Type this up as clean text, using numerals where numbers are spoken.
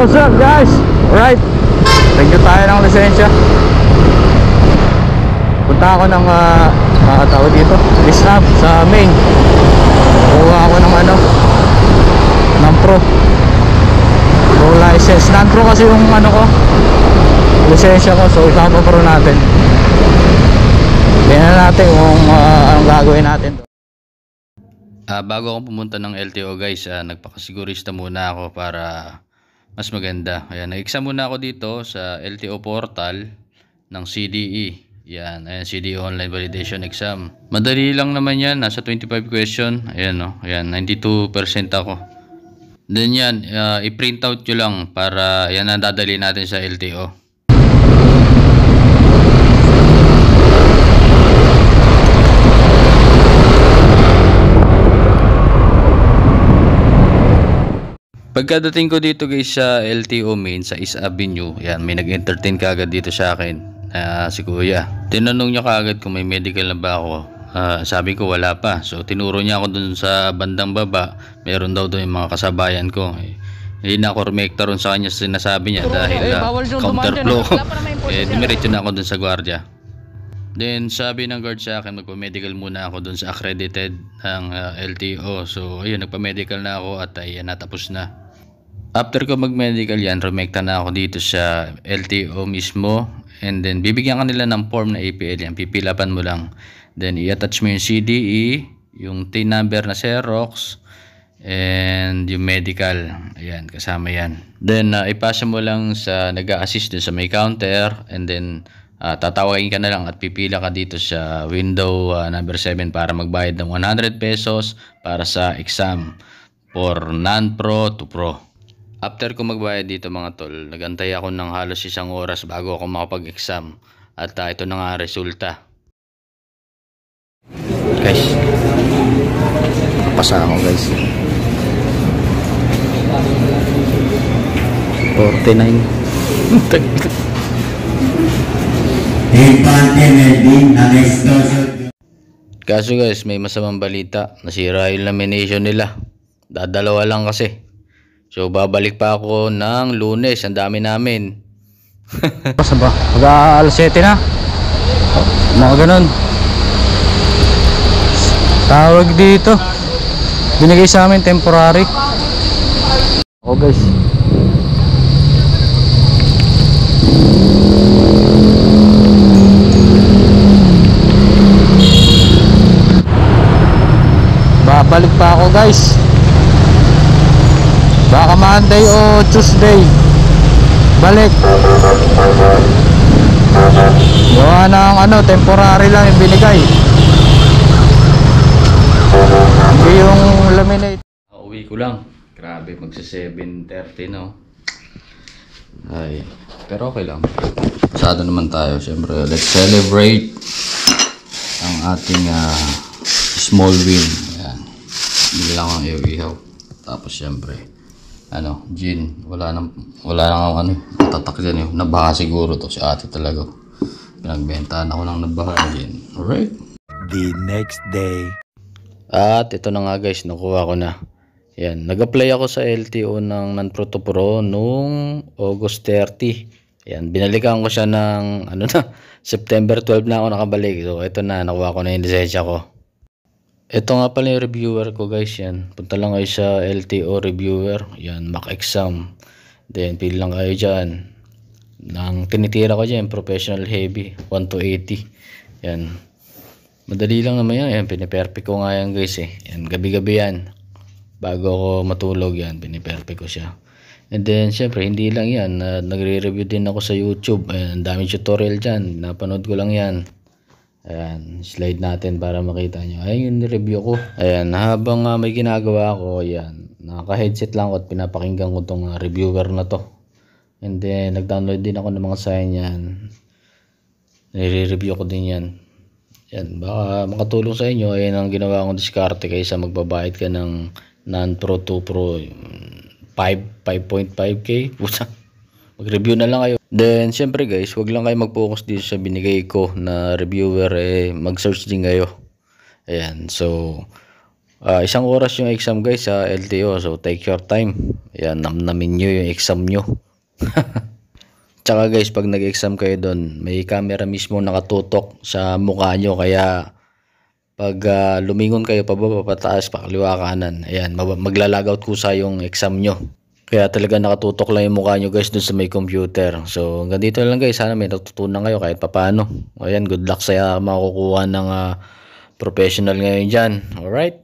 What's up guys? Alright, thank you tayo ng lisensya. Punta ako ng tawag dito, Snap sa main. Kuha ako ng ng pro license. Non-pro kasi yung ko, lisensya ko. So isama pro natin. Tingnan natin kung anong gagawin natin. Bago ako pumunta ng LTO guys, nagpakasigurista muna ako para mas maganda. Ayan, nag-exam muna ako dito sa LTO portal ng CDE. Yan, ayan, CDE Online Validation Exam. Madali lang naman yan, nasa 25 question. Ayan o, ayan, 92% ako. Then yan, i-print out nyo lang para yan ang dadali natin sa LTO. Pagkadating ko dito guys sa LTO main sa East Avenue, yan, may nag-entertain kaagad dito sa akin, si Kuya. Tinanong niya kaagad kung may medical na ba ako. Sabi ko wala pa. So tinuro niya ako dun sa bandang baba. Meron daw doon yung mga kasabayan ko. Hindi na ako rumekta ron sa kanya sinasabi niya dahil counterflow. Dumiretso na ako dun sa gwardiya. Then sabi ng guard sa akin magpa-medical muna ako dun sa accredited ng LTO. So ayun, nagpa-medical na ako at ayan, natapos na. After ko mag-medical yan, rumekta na ako dito sa LTO mismo. And then bibigyan ka nila ng form na APL yan. Pipilapan mo lang. Then i-attach mo yung CDE, yung TIN number na Xerox, and yung medical. Ayan, kasama yan. Then ipasa mo lang sa nag-a-assist dun sa may counter. And then tatawagin ka na lang at pipila ka dito sa window number 7 para magbayad ng 100 pesos para sa exam for non-pro to pro. After ko magbayad dito mga tol, nagantay ako ng halos 1 oras bago ako makapag-exam. At ito na nga resulta. Guys, napasa ako guys. 49. Kaso guys, may masamang balita. Nasira yung lamination nila. Dadalawa lang kasi. So babalik pa ako ng Lunes. Ang dami namin. Basta ba? Mag-alas 7 na. Mga ganun. Tawag dito. Binigay sa amin temporary. Oh guys. Babalik pa ako guys. Baka Monday o Tuesday balik. Gawa ng temporary lang yung binigay. Hindi yung laminate. Uwi ko lang. Grabe, magsa 7:30 no. Ay, pero okay lang. Pasado naman tayo. Siyempre, let's celebrate ang ating small win. Ayan. Hindi lang ang ihaw. Tapos siyempre gin, wala nang tatak dyan yun. Nabaha siguro to si ate talaga. Pinagbentahan ako ng nabaha gin. Alright. The next day. At ito na nga guys, nakuha ko na. Yan, nag-apply ako sa LTO ng non-pro to pro noong August 30. Yan, binalikan ko siya ng September 12 na ako nakabalik. So ito na, nakuha ko na yung lisensya ko. Ito nga pala yung reviewer ko guys, yan. Punta lang kayo sa LTO reviewer. Yan, mock exam. Then, pili lang kayo dyan. Nang tinitira ko dyan, professional heavy, 1 to 80. Yan. Madali lang naman yan. Yan, piniperfect ko nga yan guys eh. Yan, gabi-gabi yan. Bago ako matulog yan, piniperfect ko siya. And then, syempre, hindi lang yan. Nagre-review din ako sa YouTube. Ayan, ang daming tutorial dyan. Napanood ko lang yan. Ayan, slide natin para makita nyo. Ayan yung review ko. Ayan, habang may ginagawa ko, ayan, naka-headset lang ako at pinapakinggan ko tong reviewer na to. And then, nag-download din ako ng mga sign yan. Nire-review ko din yan. Yan, baka makatulong sa inyo. Ayan ang ginawa kong diskarte kaysa magbabayad ka ng non-pro to pro 5.5k. Pusa. Mag-review na lang kayo. Then, syempre guys, wag lang kayo mag-focus dito sa binigay ko na reviewer. Mag-search din kayo. Ayan, so Isang oras yung exam guys sa LTO, so take your time. Ayan, namnamin nyo yung exam nyo. Tsaka guys, pag nag-exam kayo doon, may camera mismo nakatutok sa mukha nyo, kaya pag lumingon kayo pababa, pataas, pakaliwa, kanan, ayan, maglalagaut kusa yung exam nyo. Kaya talaga nakatutok lang yung mukha nyo guys doon sa may computer. So hanggang dito lang guys, sana may natutunan kayo kahit papano. Ayan, good luck sa makukuha ng professional ngayon dyan. Alright?